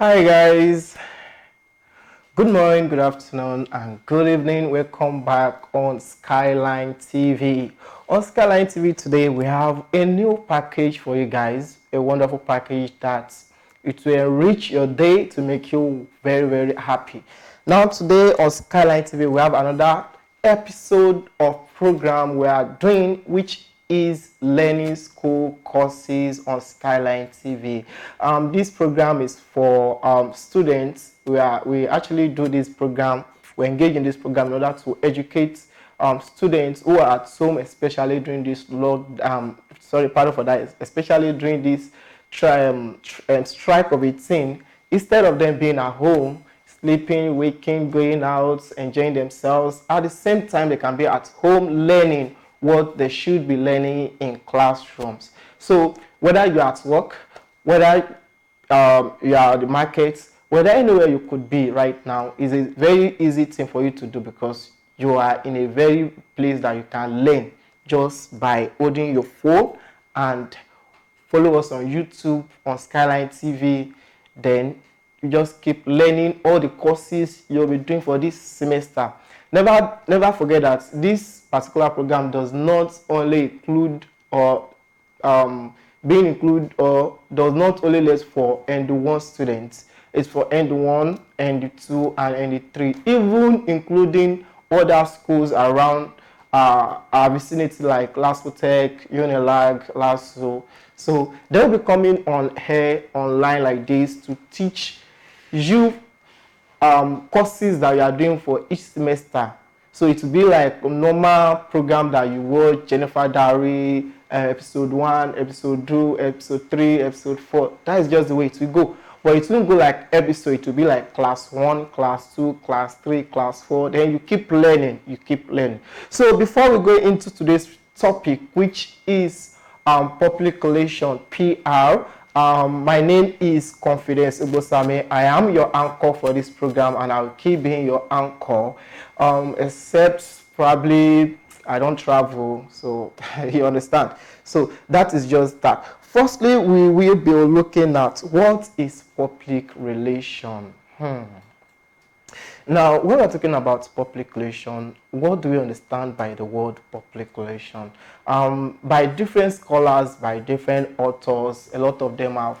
Hi guys, good morning, good afternoon, and good evening. Welcome back on Skyline TV. On Skyline TV today, we have a new package for you guys, a wonderful package that it will enrich your day to make you very, very happy. Now today on Skyline TV, we have another episode of program we are doing, which is learning school courses on Skyline TV. This program is for students. We actually do this program. We engage in this program in order to educate students who are at home, especially during this pardon for that, especially during this strike of 18. Instead of them being at home, sleeping, waking, going out, enjoying themselves, at the same time they can be at home learning what they should be learning in classrooms. So whether you're at work, whether you are at the market, whether anywhere you could be right now, is a very easy thing for you to do because you are in a very place that you can learn just by holding your phone and follow us on YouTube, on Skyline TV. Then you just keep learning all the courses you'll be doing for this semester. Never forget that this particular program does not only include or being included or does not only list for ND1 students. It's for ND1, ND2, and ND3, even including other schools around our vicinity like Lasco Tech, Unilag, Lasso. So they'll be coming on here online like this to teach you courses that you are doing for each semester. So it will be like a normal program that you watch, Jennifer Diary, episode 1, episode 2, episode 3, episode 4. That is just the way it will go. But it won't go like episode. It will be like class 1, class 2, class 3, class 4. Then you keep learning. So before we go into today's topic, which is public relation, PR, my name is Confidence Ugbosanmi. I am your anchor for this program, and I'll keep being your anchor, except probably I don't travel, so you understand. So that is just that. Firstly, we will be looking at what is public relation. Now, when we're talking about public relation, what do we understand by the word public relation? By different scholars, by different authors, a lot of them have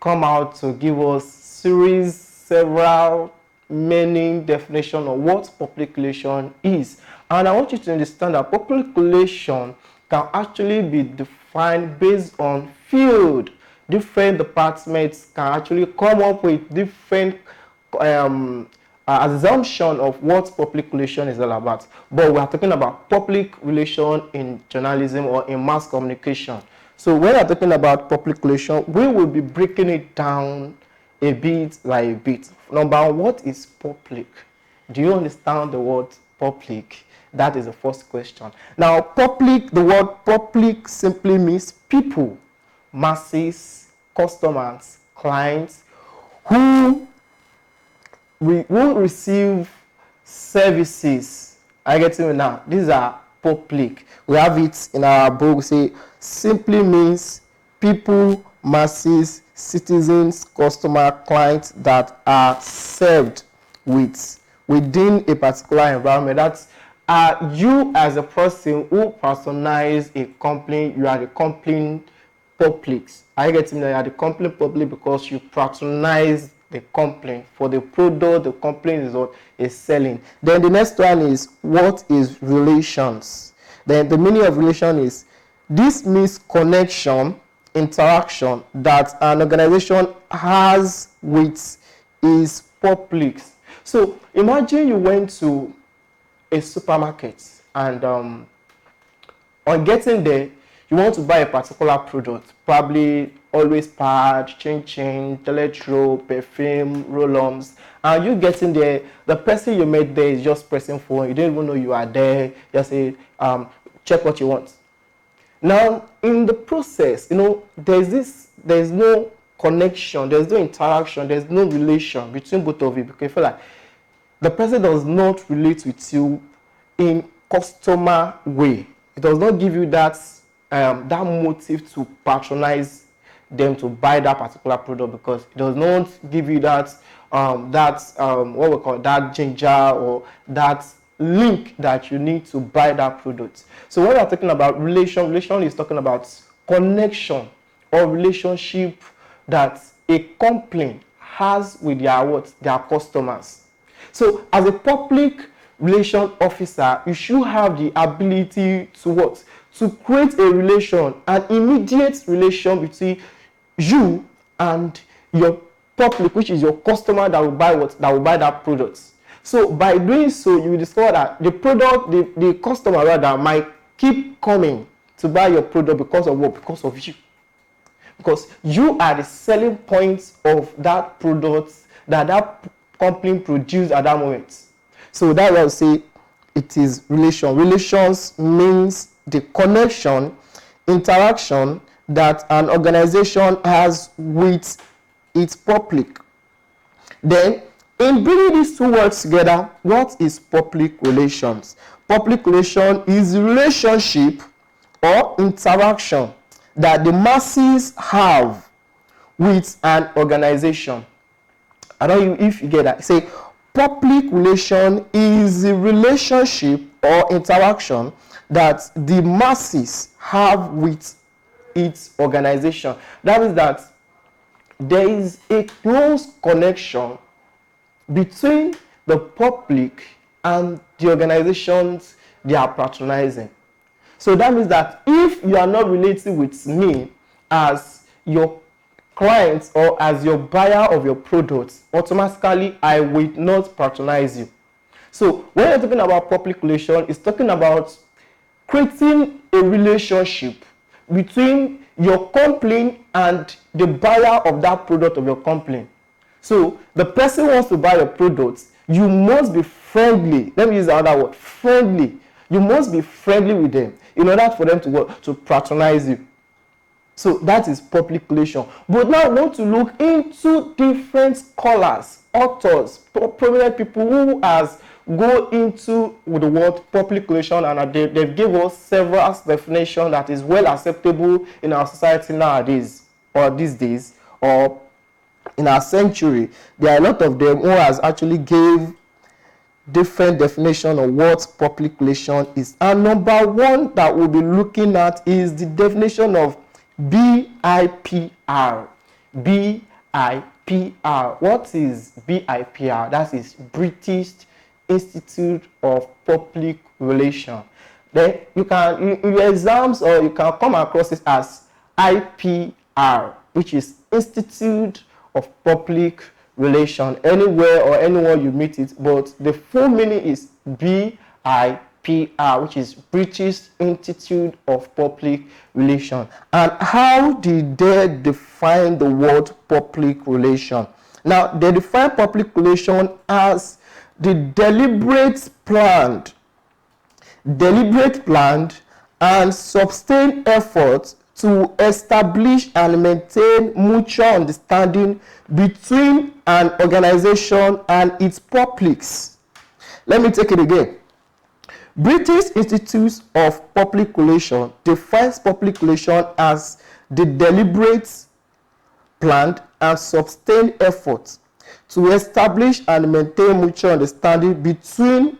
come out to give us several meaning definition of what public relation is. And I want you to understand that public relation can actually be defined based on field. Different departments can actually come up with different assumption of what public relation is all about. But we are talking about public relation in journalism or in mass communication. So when we are talking about public relation, we will be breaking it down a bit by a bit. Number one, what is public? Do you understand the word public? That is the first question. Now, public, the word public simply means people, masses, customers, clients who will receive services. I get it now. These are public. We have it in our book. We say simply means people, masses, citizens, customer, clients that are served within a particular environment. That's you as a person who personalize a company. You are the company public. I get it now. You are the company public because you patronize the company for the product the company is selling. Then the next one is what is relations. Then the meaning of relation is this means connection, interaction that an organization has with its public. So imagine you went to a supermarket and on getting there you want to buy a particular product, probably always pad, chain, teletro, perfume, roll-ons, and you getting there, the person you met there is just pressing phone, you don't even know you are there, just say, check what you want. Now, in the process, there's no connection, there's no interaction, there's no relation between both of you because you feel like the person does not relate with you in customer way. It does not give you that motive to patronize them to buy that particular product, because it does not give you that what we call that ginger or that link that you need to buy that product. So when we are talking about relation is talking about connection or relationship that a company has with their customers. So as a public relation officer, you should have the ability to create a relation, an immediate relation between you and your public, which is your customer that will buy that product. So by doing so, you will discover that the customer rather might keep coming to buy your product because of what? Because of you. Because you are the selling point of that product that company produced at that moment. So that's why I say it is relation. Relations means the connection, interaction that an organization has with its public. Then, in bringing these two words together, what is public relations? Public relation is a relationship or interaction that the masses have with an organization. I don't know if you get that. Say, public relation is a relationship or interaction that the masses have with its organization. That is that there is a close connection between the public and the organizations they are patronizing. So that means that if you are not relating with me as your client or as your buyer of your products, automatically I will not patronize you. So when you're talking about public relation, it's talking about creating a relationship between your company and the buyer of that product of your company. So the person wants to buy your product, you must be friendly. Let me use another word, friendly. You must be friendly with them in order for them to patronize you. So that is public relation. But now I want to look into different scholars, authors, prominent people who has go into the word public relation, and they've given us several definitions that is well acceptable in our society nowadays, or these days, or in our century. There are a lot of them who has actually gave different definition of what public relation is. And number one that we'll be looking at is the definition of BIPR. BIPR. What is BIPR? That is British Institute of Public Relations. Then you can, in your exams, or you can come across it as IPR, which is Institute of Public Relation, anywhere or anywhere you meet it, but the full meaning is BIPR, which is British Institute of Public Relation. And how did they define the word public relation? Now, they define public relation as the deliberate, planned and sustained effort to establish and maintain mutual understanding between an organization and its publics. Let me take it again. British Institute of Public Relations defines public relation as the deliberate, planned, and sustained effort to establish and maintain mutual understanding between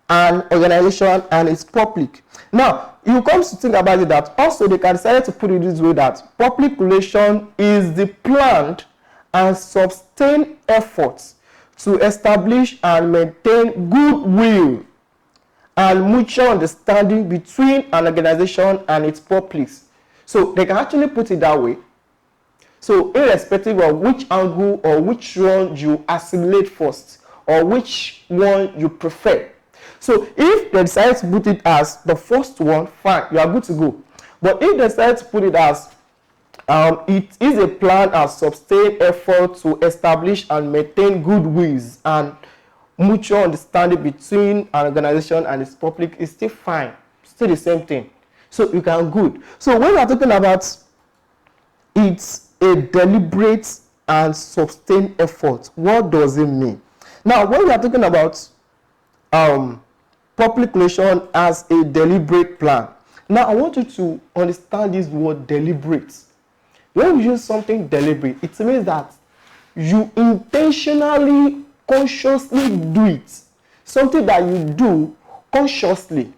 an organization and its public. Now, you come to think about it that also they can decide to put it this way, that public relation is the planned and sustained efforts to establish and maintain goodwill and mutual understanding between an organization and its publics. So they can actually put it that way. So irrespective of which angle or which one you assimilate first, or which one you prefer. So if they decide to put it as the first one, fine, you are good to go. But if they decide to put it as it is a planned and sustained effort to establish and maintain goodwills and mutual understanding between an organization and its public, is still fine, still the same thing. So you can good. So when we are talking about it's a deliberate and sustained effort, what does it mean? Now, when we are talking about public relation as a deliberate plan, now I want you to understand this word deliberate. When we use something deliberate, it means that you intentionally, consciously do it. Something that you do consciously.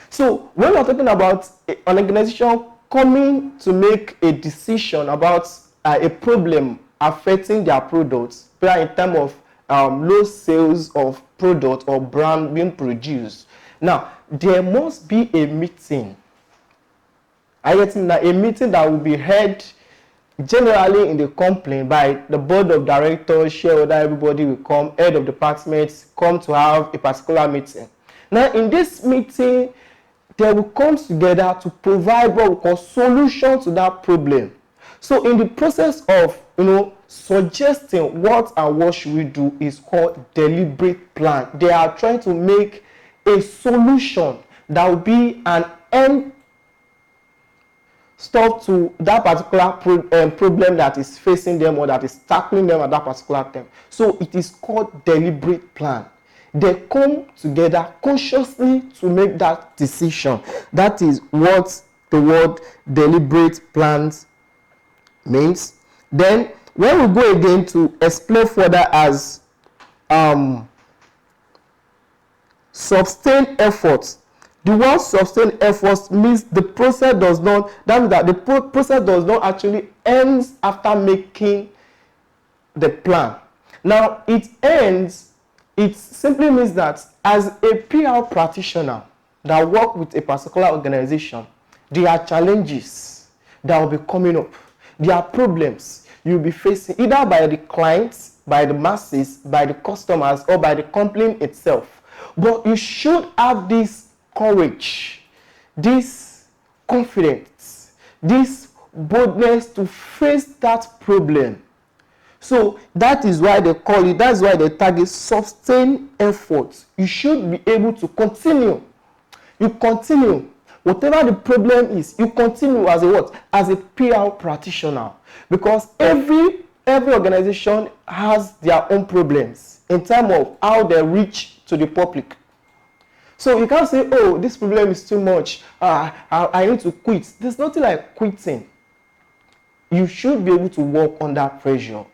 So when we're talking about an organization coming to make a decision about a problem affecting their products, in terms of low sales of product or brand being produced, now there must be a meeting. I get a meeting that will be held generally in the company by the board of directors, shareholder, everybody will come, head of departments come to have a particular meeting. Now in this meeting, they will come together to provide what we call solution to that problem. So in the process of suggesting what and what should we do is called deliberate plan. They are trying to make a solution that will be an end stop to that particular problem that is facing them or that is tackling them at that particular time. So it is called deliberate plan. They come together consciously to make that decision. That is what the word deliberate plans means. Then when we go again to explain further as sustained efforts, the word sustained efforts means the process does not, that means that the process does not actually end after making the plan. Now it ends, it simply means that as a PR practitioner that work with a particular organization, there are challenges that will be coming up. There are problems you'll be facing either by the clients, by the masses, by the customers, or by the company itself. But you should have this courage, this confidence, this boldness to face that problem. So that is why they call it, that's why they tag it sustained effort. You should be able to continue. You continue. Whatever the problem is, you continue as a what? As a PR practitioner. Because every organization has their own problems in terms of how they reach to the public. So you can't say, oh, this problem is too much. I need to quit. There's nothing like quitting. You should be able to work under pressure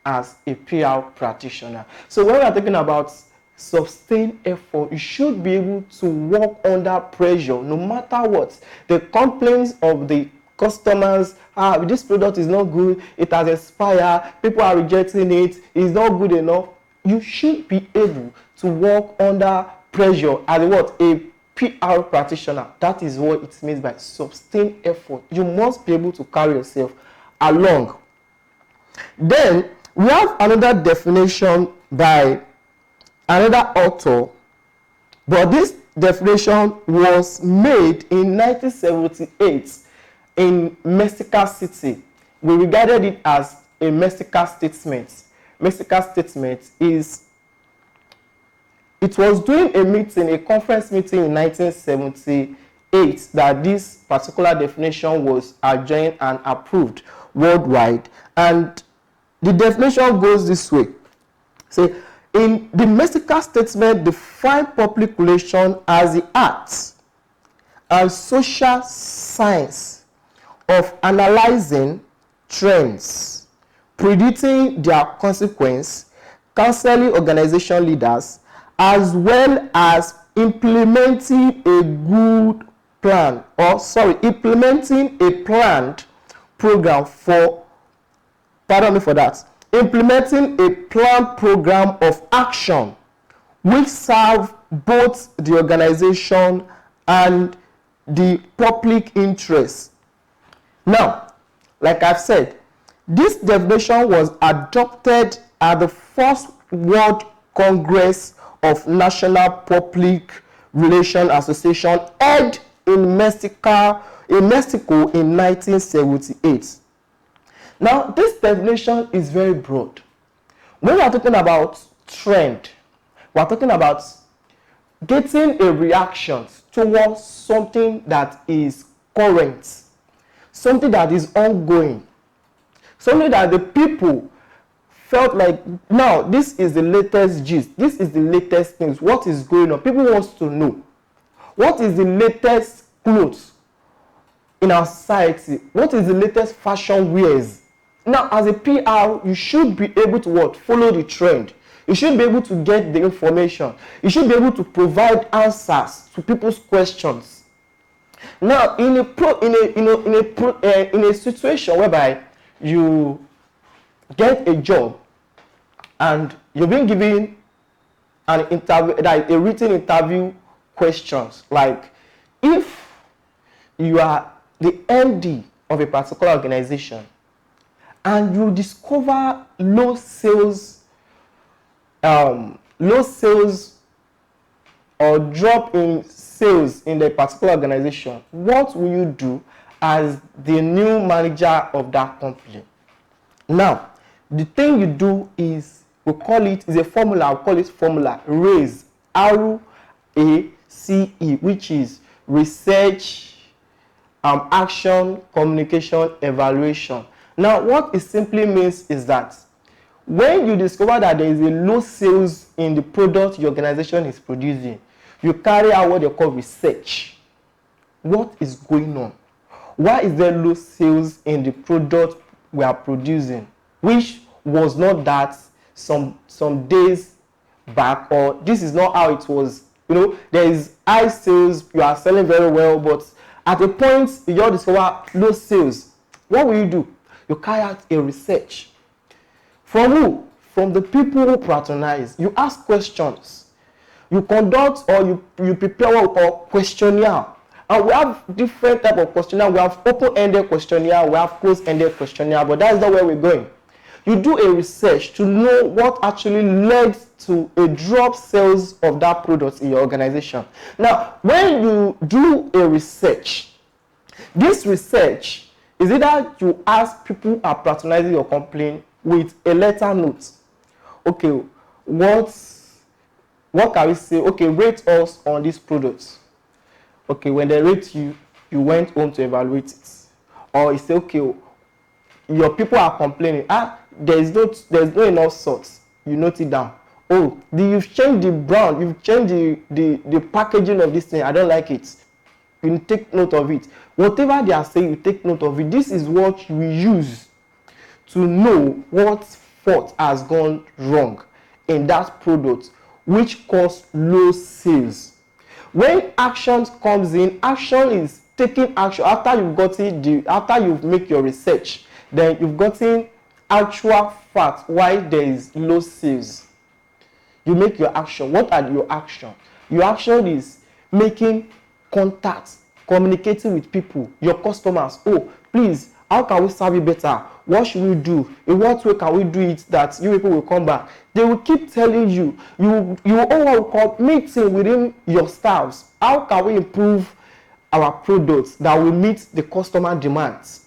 as a PR practitioner. So when we're talking about sustained effort, you should be able to work under pressure no matter what. The complaints of the customers, this product is not good, it has expired, people are rejecting it, it's not good enough. You should be able to work under pressure as what? A PR practitioner. That is what it means by sustained effort. You must be able to carry yourself along. Then we have another definition by another author, but this definition was made in 1978 in Mexico City. We regarded it as a Mexico statement. Mexico statement is, it was during a meeting, a conference meeting in 1978 that this particular definition was adjourned and approved worldwide. And the definition goes this way. Say, in the Mexico statement, define public relation as the art and social science of analyzing trends, predicting their consequence, counseling organization leaders, as well as implementing a good plan, implementing a planned program for, implementing a planned program of action which serve both the organization and the public interest. Now, like I've said, this definition was adopted at the first World Congress of National Public Relations Association held in Mexico in 1978. Now, this definition is very broad. When we are talking about trend, we are talking about getting a reaction towards something that is current, something that is ongoing, something that the people felt like, now this is the latest gist, this is the latest things, what is going on? People want to know what is the latest clothes, in our society? What is the latest fashion wears? Now, as a PR, you should be able to what? Follow the trend. You should be able to get the information. You should be able to provide answers to people's questions. Now, in a situation whereby you get a job and you're being given an interview, like a written interview questions, like if you are the MD of a particular organization and you discover low sales or drop in sales in the particular organization, what will you do as the new manager of that company? Now, the thing you do is, we call it, is a formula, I'll call it formula RACE, R-A-C-E, which is research, action, communication, evaluation. Now, what it simply means is that when you discover that there is a low sales in the product your organization is producing, you carry out what they call research. What is going on? Why is there low sales in the product we are producing, which was not that some days back, or this is not how it was? You know, there is high sales, you are selling very well, but at a point you just discover low sales. What will you do? You carry out a research. From who? From the people who patronize. You ask questions. You conduct or you prepare what we call questionnaire. And we have different type of questionnaire. We have open-ended questionnaire, we have closed-ended questionnaire, but that's not where we're going. You do a research to know what actually led to a drop sales of that product in your organization. Now, when you do a research, this research is either you ask people who are patronizing your company with a letter note. Okay, what can we say? Okay, rate us on this product. Okay, when they rate you, you went home to evaluate it. Or you say, okay, your people are complaining. There's no enough salt. You note it down. Oh, you've changed the brand, you've changed the packaging of this thing. I don't like it. You take note of it. Whatever they are saying, you take note of it. This is what we use to know what fault has gone wrong in that product, which caused low sales. When action comes in, action is taking action after you've made your research. Then you've gotten actual facts why there is low sales. You make your action. What are your action? Your action is making contacts, communicating with people, your customers. Oh, please, how can we serve you better? What should we do? In what way can we do it that you people will come back? They will keep telling you. You all call meeting within your staffs. How can we improve our products that will meet the customer demands?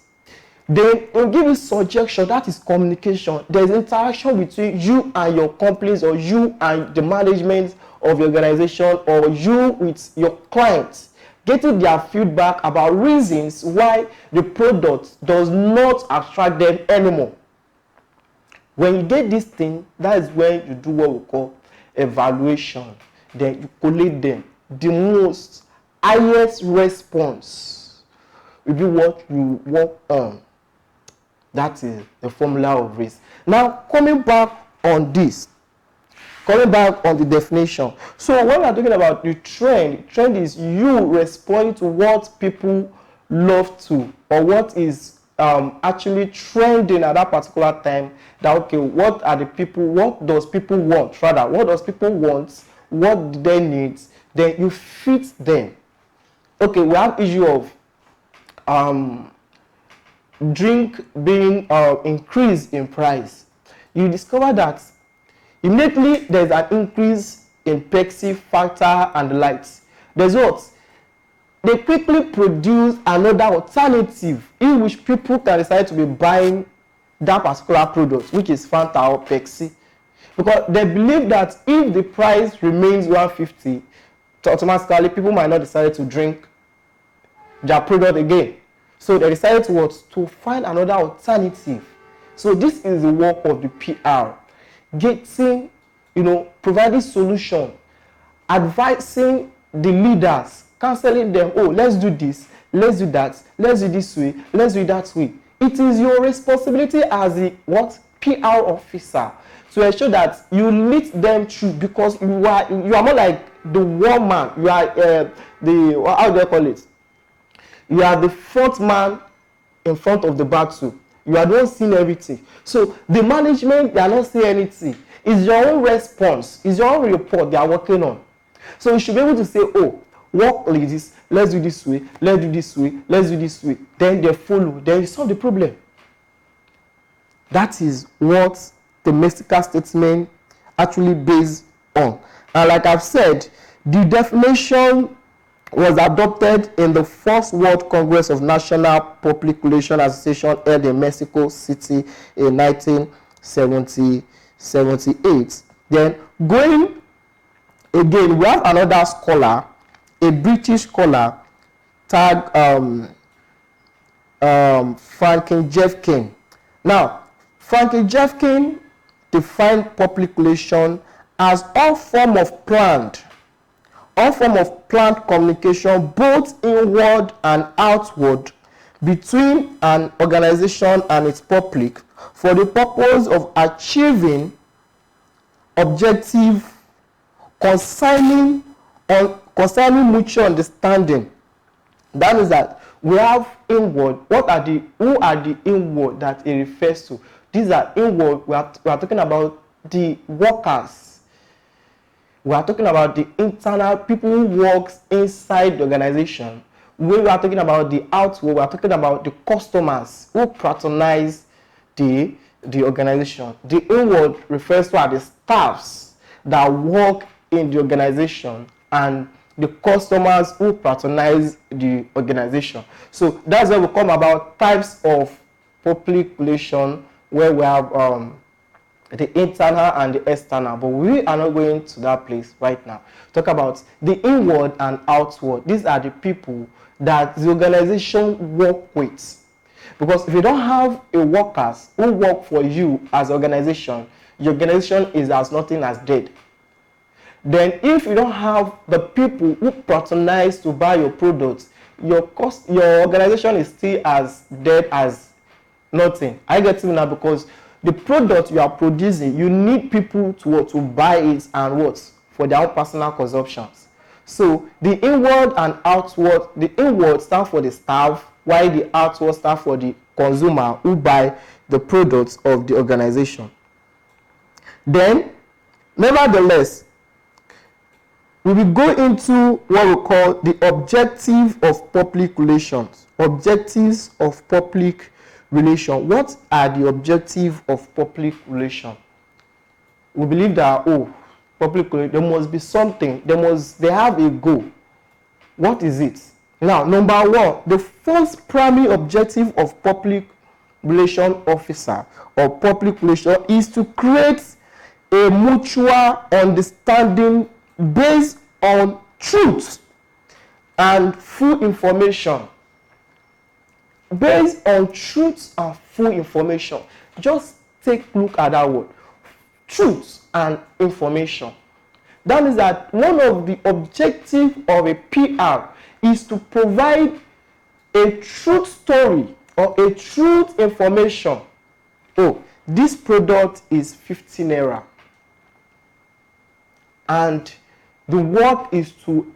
They will give you suggestion. That is communication. There is interaction between you and your companies, or you and the management of your organization, or you with your clients, getting their feedback about reasons why the product does not attract them anymore. When you get this thing, that is when you do what we call evaluation. Then you collate them. The most highest response will be what you work on. That is the formula of risk. Now, coming back on this, coming back on the definition. So when we're talking about the trend is you responding to what people love to, or what is actually trending at that particular time. That, okay, what does people want? Rather, what does people want? What do they need? Then you fit them. Okay, we have issue of drink being increased in price. You discover that immediately there's an increase in Pepsi, Fanta, and the likes. There's what? They quickly produce another alternative in which people can decide to be buying that particular product, which is Fanta or Pepsi, because they believe that if the price remains 150, automatically people might not decide to drink their product again. So they decided to find another alternative. So this is the work of the PR. Getting, providing solution, advising the leaders, counseling them. Oh, let's do this. let's do that, let's do this way, let's do it that way. It is your responsibility as the what PR officer to ensure that you lead them through, because you are more like the one man. You are the, how do I call it? You are the front man in front of the battle. You are the one seeing everything. So the management, they are not seeing anything. It's your own response. It's your own report they are working on. So you should be able to say, oh, work like this, let's do this way, let's do this way, let's do this way. Then they follow. Then you solve the problem. That is what the Mexican statement actually based on. And like I've said, the definition was adopted in the First World Congress of National Public Relations Association held in Mexico City in 1978. Then going again, we have another scholar, a British scholar, tag Franklin Jeffkin. Now, Franklin Jeffkin defined public relation as all form of planned communication, both inward and outward, between an organization and its public, for the purpose of achieving objective concerning mutual understanding. That means that we have inward. Who are the inward that it refers to? These are inward. We are talking about the workers. We are talking about the internal people who works inside the organization. When we are talking about the outward, we are talking about the customers who patronize the organization. The inward refers to the staffs that work in the organization and the customers who patronize the organization. So that's where we come about types of public relation, where we have the internal and the external, but we are not going to that place right now. Talk about the inward and outward. These are the people that the organization work with. Because if you don't have a workers who work for you as an organization, your organization is as nothing as dead. Then if you don't have the people who patronize to buy your products, your organization is still as dead as nothing. I get it now, because the product you are producing, you need people to buy it and for their own personal consumptions. So the inward and outward, the inward stand for the staff, while the outward stand for the consumer who buy the products of the organization. Then, nevertheless, we will go into what we call the objective of public relations. Objectives of public relation. What are the objectives of public relation? We believe that public relation, there must be something. They have a goal. What is it? Now, number one, the first primary objective of public relation officer or public relation is to create a mutual understanding based on truth and full information. Based on truth and full information. Just take a look at that word. Truth and information. That means that one of the objectives of a PR is to provide a truth story or a truth information. Oh, this product is 15 naira. And the work is to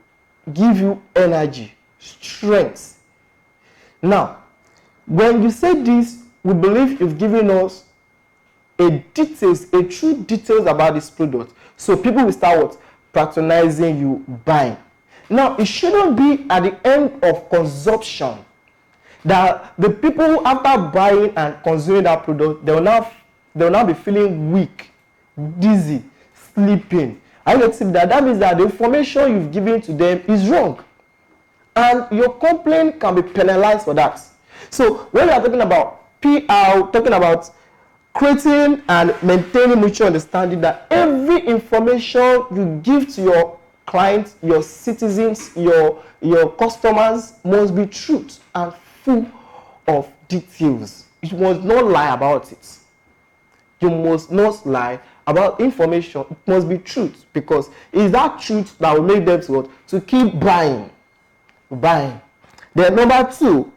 give you energy, strength. Now, when you say this, we believe you've given us a true details about this product. So people will start patronizing you, buying. Now, it shouldn't be at the end of consumption that the people, after buying and consuming that product, they will now be feeling weak, dizzy, sleeping. I get that. That means that the information you've given to them is wrong, and your complaint can be penalized for that. So when we are talking about PR, talking about creating and maintaining mutual understanding, that every information you give to your clients, your citizens, your customers must be truth and full of details. You must not lie about it. You must not lie about information. It must be truth, because it's that truth that will make them to keep buying. Then Then number 2,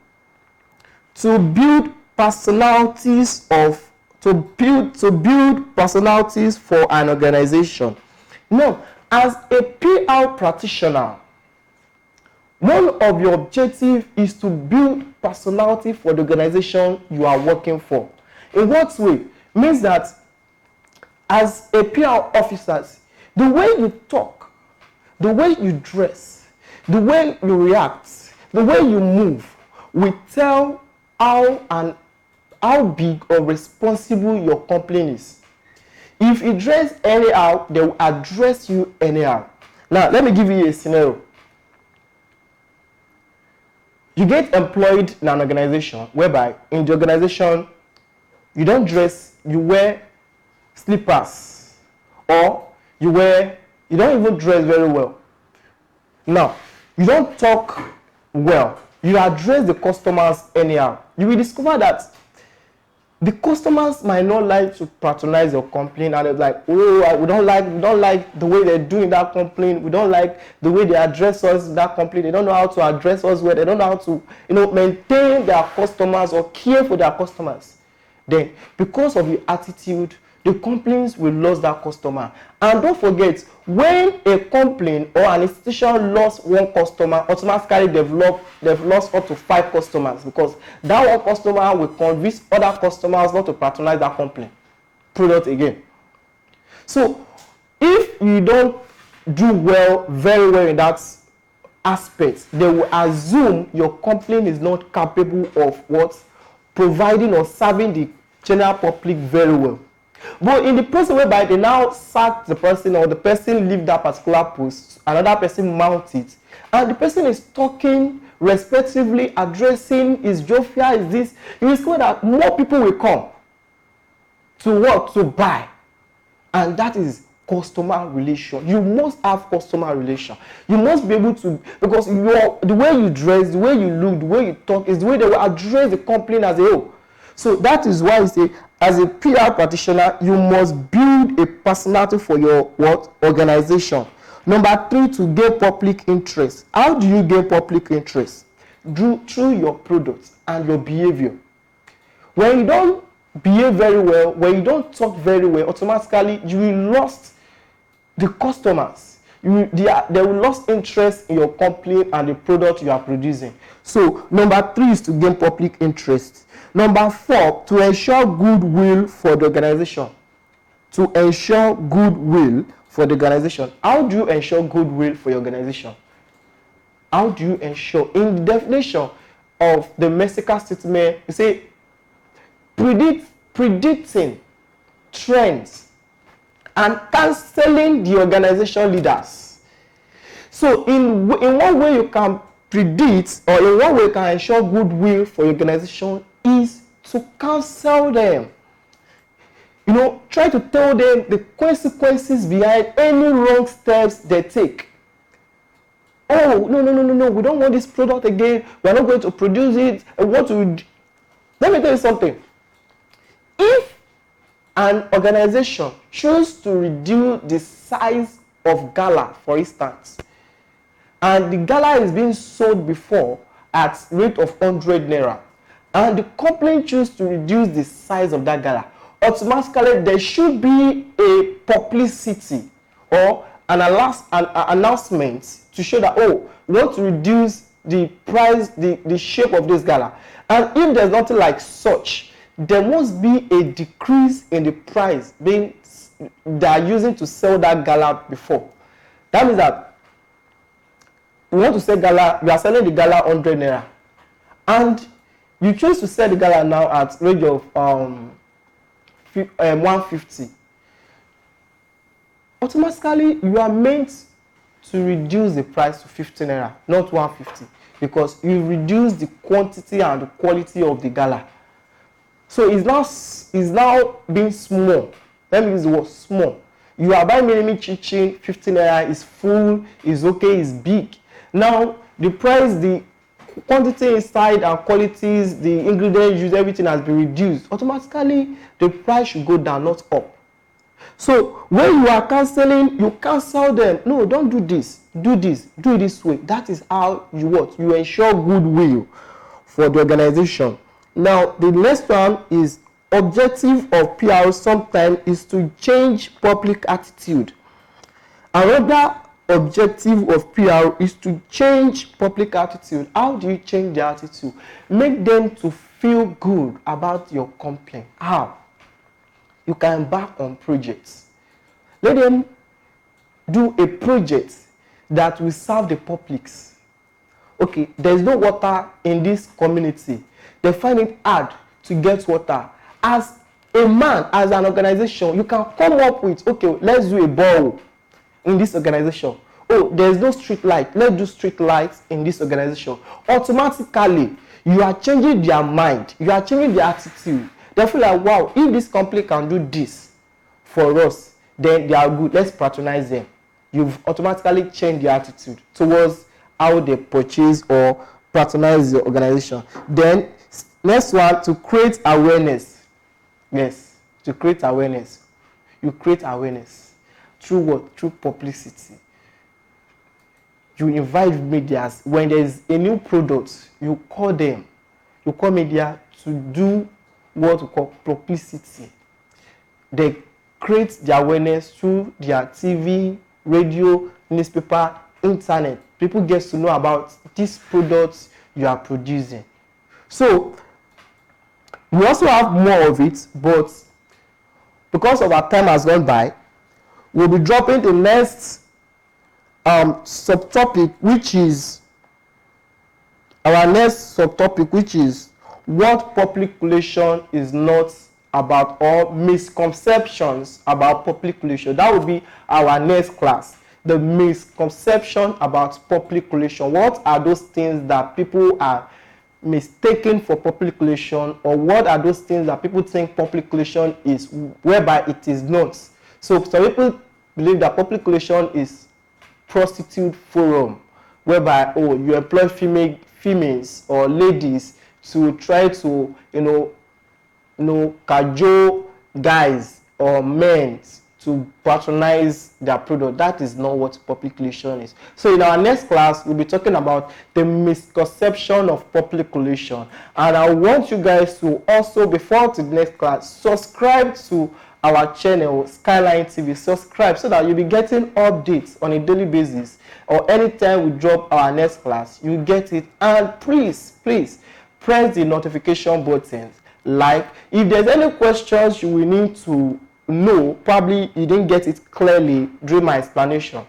to build personalities for an organization. Now, as a PR practitioner, one of your objectives is to build personality for the organization you are working for. In what way? Means that as a PR officer, the way you talk, the way you dress, the way you react, the way you move will tell how big or responsible your company is. If you dress anyhow, they will address you anyhow. Now, let me give you a scenario. You get employed in an organization whereby in the organization you don't dress, you wear slippers, or you don't even dress very well. Now, you don't talk well. You address the customers anyhow. You will discover that the customers might not like to patronize your company, and it's like, oh, we don't like the way they're doing that company. We don't like the way they address us in that company. They don't know how to address us well. They don't know how to, maintain their customers or care for their customers. Then, because of your attitude, the companies will lose that customer. And don't forget, when a company or an institution lost one customer, automatically they've lost up to 5 customers, because that one customer will convince other customers not to patronize that company product again. So if you don't do very well in that aspect, they will assume your company is not capable of providing or serving the general public very well. But in the process whereby they now sack the person, or the person leave that particular post, another person mount it, and the person is talking respectively, addressing, is jovial, is this, you will discover that more people will come to buy. And that is customer relation. You must have customer relation. You must be able to, because the way you dress, the way you look, the way you talk is the way they will address the company as a whole. So that is why I say, as a PR practitioner, you must build a personality for your organization. Number 3, to gain public interest. How do you gain public interest? Through your products and your behavior. When you don't behave very well, when you don't talk very well, automatically you will lose the customers. They will lose interest in your company and the product you are producing. So number 3 is to gain public interest. Number 4, to ensure goodwill for the organization. To ensure goodwill for the organization. How do you ensure goodwill for your organization? How do you ensure? In the definition of the Mexican statement, you say predicting trends and counseling the organization leaders. So in one way you can predict, or in one way you can ensure goodwill for your organization, is to counsel them. Try to tell them the consequences behind any wrong steps they take. Oh, no, we don't want this product again. We're not going to produce it. Let me tell you something. If an organization chooses to reduce the size of gala, for instance, and the gala is being sold before at rate of 100 naira, and the company chooses to reduce the size of that gala, automatically there should be a publicity or an announcement to show that, oh, we want to reduce the price, the shape of this gala. And if there's nothing like such, there must be a decrease in the price they are using to sell that gala before. That means that you want to sell gala, you are selling the gala 100 naira, and you choose to sell the gala now at range of 150. Automatically, you are meant to reduce the price to 50 naira, not 150, because you reduce the quantity and the quality of the gala. So it's now being small. Let me use the word small. You are buying mini chicken, 50 naira, is full, is okay, is big. Now the price, the quantity inside and qualities, the ingredients used, everything has been reduced. Automatically, the price should go down, not up. So when you are counseling, you counsel them. No, don't do this. Do this. Do it this way. That is how you what? You ensure goodwill for the organization. Now, the next one is objective of PR sometimes is to change public attitude. Another objective of PR is to change public attitude. How do you change the attitude? Make them to feel good about your company. How? You can embark on projects. Let them do a project that will serve the public. Okay, there's no water in this community. They find it hard to get water. As a man, as an organization, you can come up with, okay, let's do a borehole in this organization. Oh, there's no street light. Let's do street lights in this organization. Automatically, you are changing their mind. You are changing their attitude. They feel like, wow, if this company can do this for us, then they are good. Let's patronize them. You've automatically changed their attitude towards how they purchase or patronize the organization. Then, next one, to create awareness. Yes, to create awareness. You create awareness. Through what? Through publicity. You invite media. When there's a new product, you call them. You call media to do what we call publicity. They create the awareness through their TV, radio, newspaper, internet. People get to know about these products you are producing. So, we also have more of it, but because of our time has gone by, we'll be dropping the next subtopic, which is what public relation is not about, or misconceptions about public relation. That will be our next class. The misconception about public relation. What are those things that people are mistaken for public relation, or what are those things that people think public relation is, whereby it is not? So some people believe that public relation is prostitute forum, whereby you employ females or ladies to try to cajole guys or men to patronize their product. That is not what public relation is. So in our next class, we'll be talking about the misconception of public relation. And I want you guys to also, before to the next class, subscribe to our channel, Skyline TV. Subscribe so that you'll be getting updates on a daily basis, or anytime we drop our next class, you get it. And please press the notification button. Like, if there's any questions you will need to know, probably you didn't get it clearly during my explanation,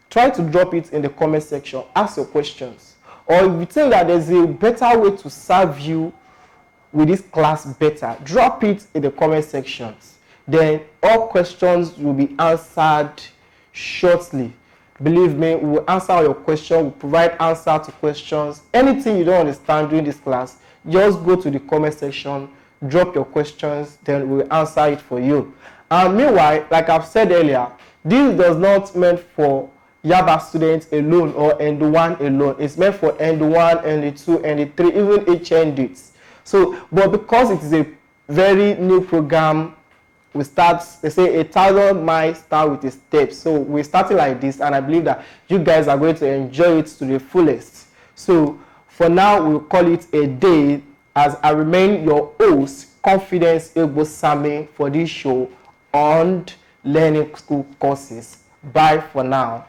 try to drop it in the comment section. Ask your questions, or if you think that there's a better way to serve you with this class better, drop it in the comment sections. Then all questions will be answered shortly. Believe me, we will answer all your questions. We'll provide answer to questions. Anything you don't understand during this class, just go to the comment section, drop your questions, then we'll answer it for you. And meanwhile, like I've said earlier, this does not meant for Yaba students alone or ND1 alone. It's meant for ND1, ND2, ND3, even HNDs. So, but because it is a very new program, we start, they say 1,000 miles start with a step. So we're starting like this, and I believe that you guys are going to enjoy it to the fullest. So for now, we'll call it a day, as I remain your host, Confidence Ugbosanmi, for this show on learning school courses. Bye for now.